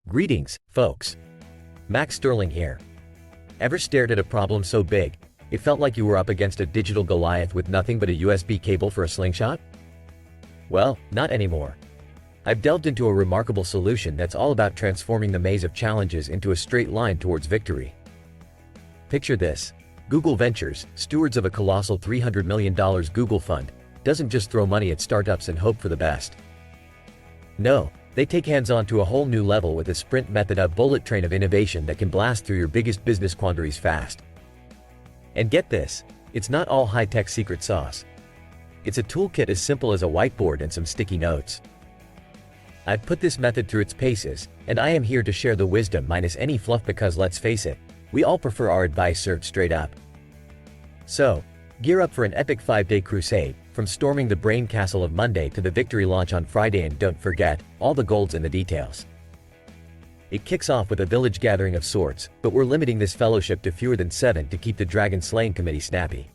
Greetings, folks. Max Sterling here. Ever stared at a problem so big, it felt like you were up against a digital Goliath with nothing but a USB cable for a slingshot? Well, not anymore. I've delved into a remarkable solution that's all about transforming the maze of challenges into a straight line towards victory. Picture this. Google Ventures, stewards of a colossal $300 million Google fund, doesn't just throw money at startups and hope for the best. No, they take hands-on to a whole new level with a sprint method, a bullet train of innovation that can blast through your biggest business quandaries fast. And get this, it's not all high-tech secret sauce. It's a toolkit as simple as a whiteboard and some sticky notes. I've put this method through its paces, and I am here to share the wisdom minus any fluff because let's face it, we all prefer our advice served straight up. So, gear up for an epic 5-day crusade, from storming the brain castle of Monday to the victory launch on Friday, and don't forget, all the gold's in the details. It kicks off with a village gathering of sorts, but we're limiting this fellowship to fewer than 7 to keep the dragon slaying committee snappy.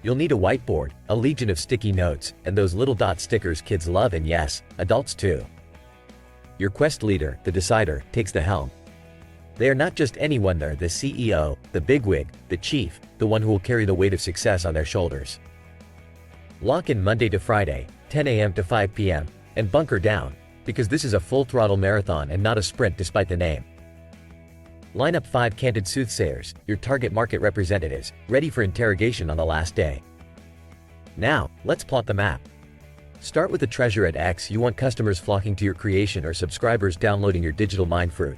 You'll need a whiteboard, a legion of sticky notes, and those little dot stickers kids love, and yes, adults too. Your quest leader, the decider, takes the helm. They are not just anyone, they're the CEO, the bigwig, the chief, the one who will carry the weight of success on their shoulders. Lock in Monday to Friday, 10 a.m. to 5 p.m., and bunker down, because this is a full-throttle marathon and not a sprint despite the name. Line up 5 candid soothsayers, your target market representatives, ready for interrogation on the last day. Now, let's plot the map. Start with the treasure at X. You want customers flocking to your creation or subscribers downloading your digital mindfruit.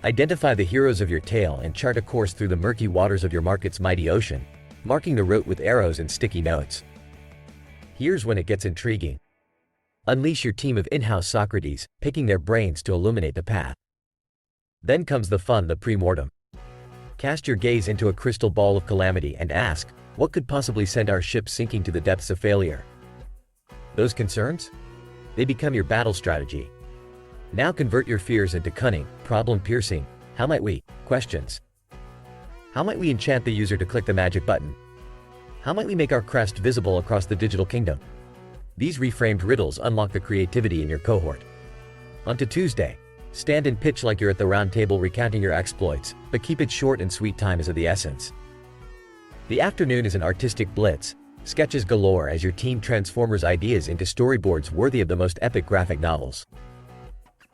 Identify the heroes of your tale and chart a course through the murky waters of your market's mighty ocean, marking the route with arrows and sticky notes. Here's when it gets intriguing. Unleash your team of in-house Socrates, picking their brains to illuminate the path. Then comes the fun, the pre-mortem. Cast your gaze into a crystal ball of calamity and ask, what could possibly send our ship sinking to the depths of failure? Those concerns? They become your battle strategy. Now convert your fears into cunning, problem-piercing, how might we, questions. How might we enchant the user to click the magic button? How might we make our crest visible across the digital kingdom? These reframed riddles unlock the creativity in your cohort. On to Tuesday. Stand and pitch like you're at the round table recounting your exploits, but keep it short and sweet. Time is of the essence. The afternoon is an artistic blitz, sketches galore as your team transforms ideas into storyboards worthy of the most epic graphic novels.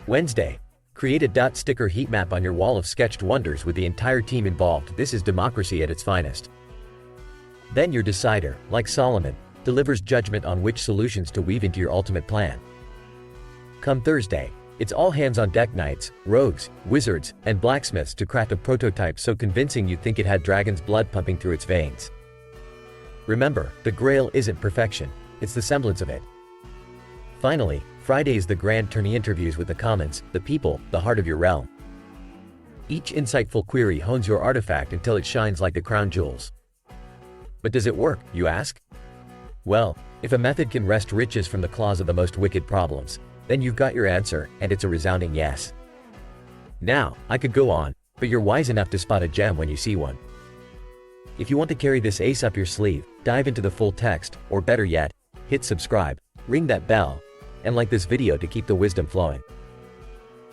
Wednesday. Create a dot sticker heat map on your wall of sketched wonders with the entire team involved. This is democracy at its finest. Then your decider, like Solomon, delivers judgment on which solutions to weave into your ultimate plan. Come Thursday, it's all hands on deck nights, rogues, wizards, and blacksmiths to craft a prototype so convincing you'd think it had dragon's blood pumping through its veins. Remember, the grail isn't perfection, it's the semblance of it. Finally, Friday is the grand tourney, interviews with the commons, the people, the heart of your realm. Each insightful query hones your artifact until it shines like the crown jewels. But does it work, you ask? Well, if a method can wrest riches from the claws of the most wicked problems, then you've got your answer, and it's a resounding yes. Now, I could go on, but you're wise enough to spot a gem when you see one. If you want to carry this ace up your sleeve, dive into the full text, or better yet, hit subscribe, ring that bell, and like this video to keep the wisdom flowing.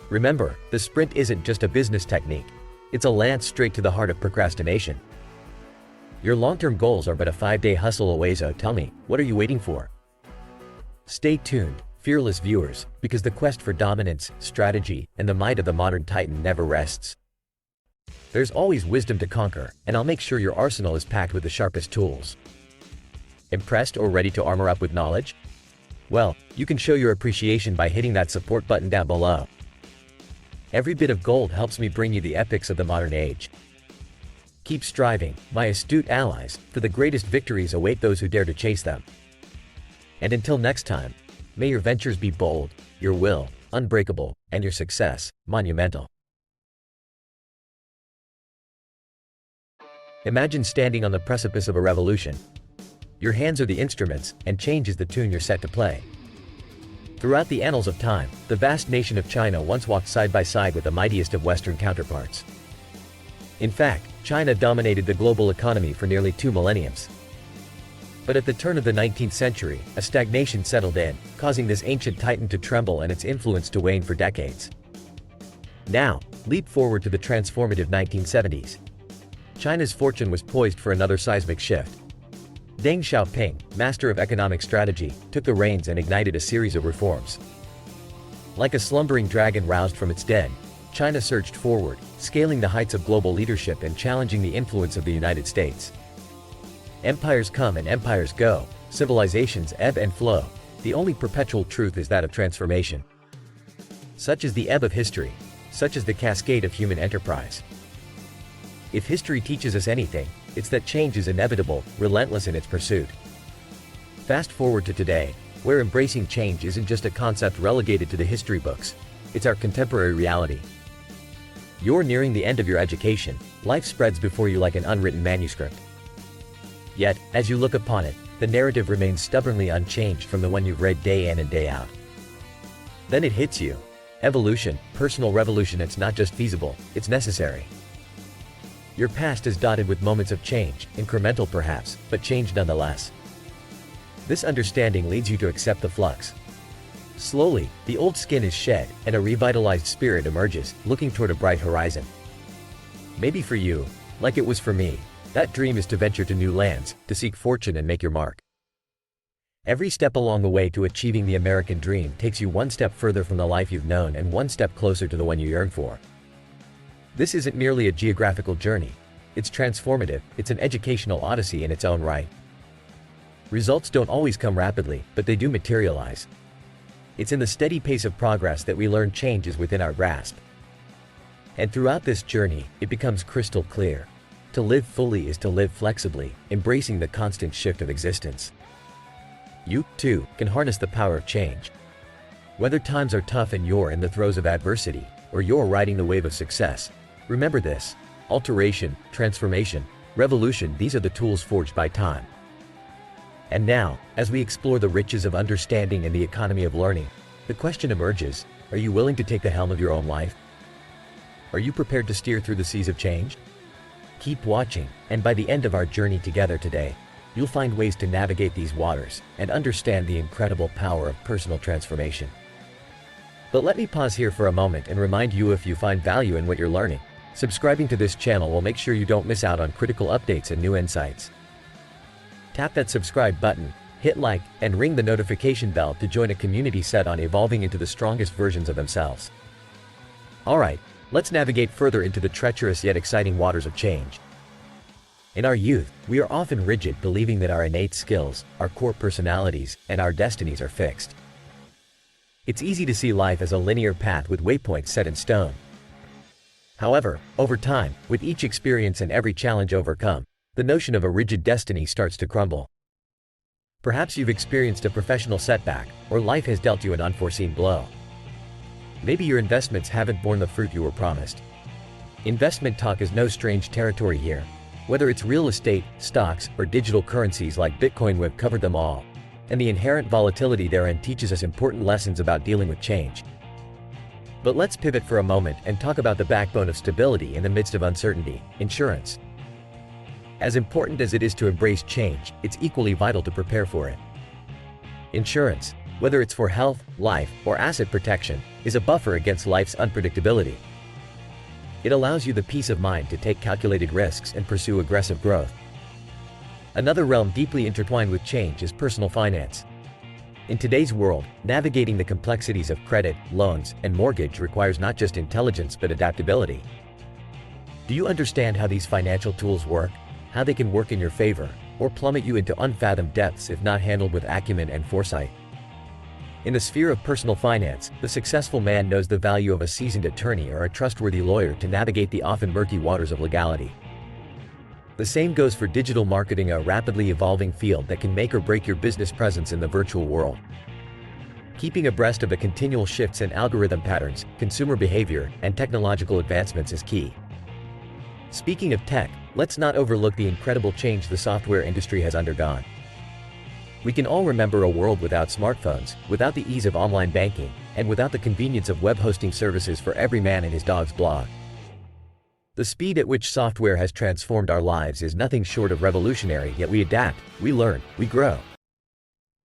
Remember, the sprint isn't just a business technique, it's a lance straight to the heart of procrastination. Your long-term goals are but a 5-day hustle away, so tell me, what are you waiting for? Stay tuned, fearless viewers, because the quest for dominance, strategy, and the might of the modern titan never rests. There's always wisdom to conquer, and I'll make sure your arsenal is packed with the sharpest tools. Impressed or ready to armor up with knowledge? Well, you can show your appreciation by hitting that support button down below. Every bit of gold helps me bring you the epics of the modern age. Keep striving, my astute allies, for the greatest victories await those who dare to chase them. And until next time, may your ventures be bold, your will, unbreakable, and your success, monumental. Imagine standing on the precipice of a revolution. Your hands are the instruments, and change is the tune you're set to play. Throughout the annals of time, the vast nation of China once walked side by side with the mightiest of Western counterparts. In fact, China dominated the global economy for nearly 2 millenniums. But at the turn of the 19th century, a stagnation settled in, causing this ancient titan to tremble and its influence to wane for decades. Now, leap forward to the transformative 1970s. China's fortune was poised for another seismic shift. Deng Xiaoping, master of economic strategy, took the reins and ignited a series of reforms. Like a slumbering dragon roused from its den, China surged forward, scaling the heights of global leadership and challenging the influence of the United States. Empires come and empires go, civilizations ebb and flow. The only perpetual truth is that of transformation. Such is the ebb of history, such is the cascade of human enterprise. If history teaches us anything, it's that change is inevitable, relentless in its pursuit. Fast forward to today, where embracing change isn't just a concept relegated to the history books, it's our contemporary reality. You're nearing the end of your education, life spreads before you like an unwritten manuscript. Yet, as you look upon it, the narrative remains stubbornly unchanged from the one you've read day in and day out. Then it hits you. Evolution, personal revolution, it's not just feasible, it's necessary. Your past is dotted with moments of change, incremental perhaps, but change nonetheless. This understanding leads you to accept the flux. Slowly, the old skin is shed, and a revitalized spirit emerges, looking toward a bright horizon. Maybe for you, like it was for me, that dream is to venture to new lands, to seek fortune and make your mark. Every step along the way to achieving the American dream takes you one step further from the life you've known and one step closer to the one you yearn for. This isn't merely a geographical journey. It's transformative, it's an educational odyssey in its own right. Results don't always come rapidly, but they do materialize. It's in the steady pace of progress that we learn change is within our grasp. And throughout this journey, it becomes crystal clear. To live fully is to live flexibly, embracing the constant shift of existence. You, too, can harness the power of change. Whether times are tough and you're in the throes of adversity, or you're riding the wave of success, remember this: alteration, transformation, revolution, these are the tools forged by time. And now, as we explore the riches of understanding and the economy of learning, the question emerges: are you willing to take the helm of your own life? Are you prepared to steer through the seas of change? Keep watching, and by the end of our journey together today, you'll find ways to navigate these waters and understand the incredible power of personal transformation. But let me pause here for a moment and remind you, if you find value in what you're learning, subscribing to this channel will make sure you don't miss out on critical updates and new insights. Tap that subscribe button, hit like, and ring the notification bell to join a community set on evolving into the strongest versions of themselves. Alright, let's navigate further into the treacherous yet exciting waters of change. In our youth, we are often rigid, believing that our innate skills, our core personalities, and our destinies are fixed. It's easy to see life as a linear path with waypoints set in stone. However, over time, with each experience and every challenge overcome, the notion of a rigid destiny starts to crumble. Perhaps you've experienced a professional setback, or life has dealt you an unforeseen blow. Maybe your investments haven't borne the fruit you were promised. Investment talk is no strange territory here. Whether it's real estate, stocks, or digital currencies like Bitcoin, we've covered them all. And the inherent volatility therein teaches us important lessons about dealing with change. But let's pivot for a moment and talk about the backbone of stability in the midst of uncertainty: insurance. As important as it is to embrace change, it's equally vital to prepare for it. Insurance, whether it's for health, life, or asset protection, is a buffer against life's unpredictability. It allows you the peace of mind to take calculated risks and pursue aggressive growth. Another realm deeply intertwined with change is personal finance. In today's world, navigating the complexities of credit, loans, and mortgage requires not just intelligence but adaptability. Do you understand how these financial tools work, how they can work in your favor, or plummet you into unfathomed depths if not handled with acumen and foresight? In the sphere of personal finance, the successful man knows the value of a seasoned attorney or a trustworthy lawyer to navigate the often murky waters of legality. The same goes for digital marketing, a rapidly evolving field that can make or break your business presence in the virtual world. Keeping abreast of the continual shifts in algorithm patterns, consumer behavior, and technological advancements is key. Speaking of tech, let's not overlook the incredible change the software industry has undergone. We can all remember a world without smartphones, without the ease of online banking, and without the convenience of web hosting services for every man and his dog's blog. The speed at which software has transformed our lives is nothing short of revolutionary, yet we adapt, we learn, we grow.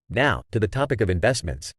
Now, to the topic of investments.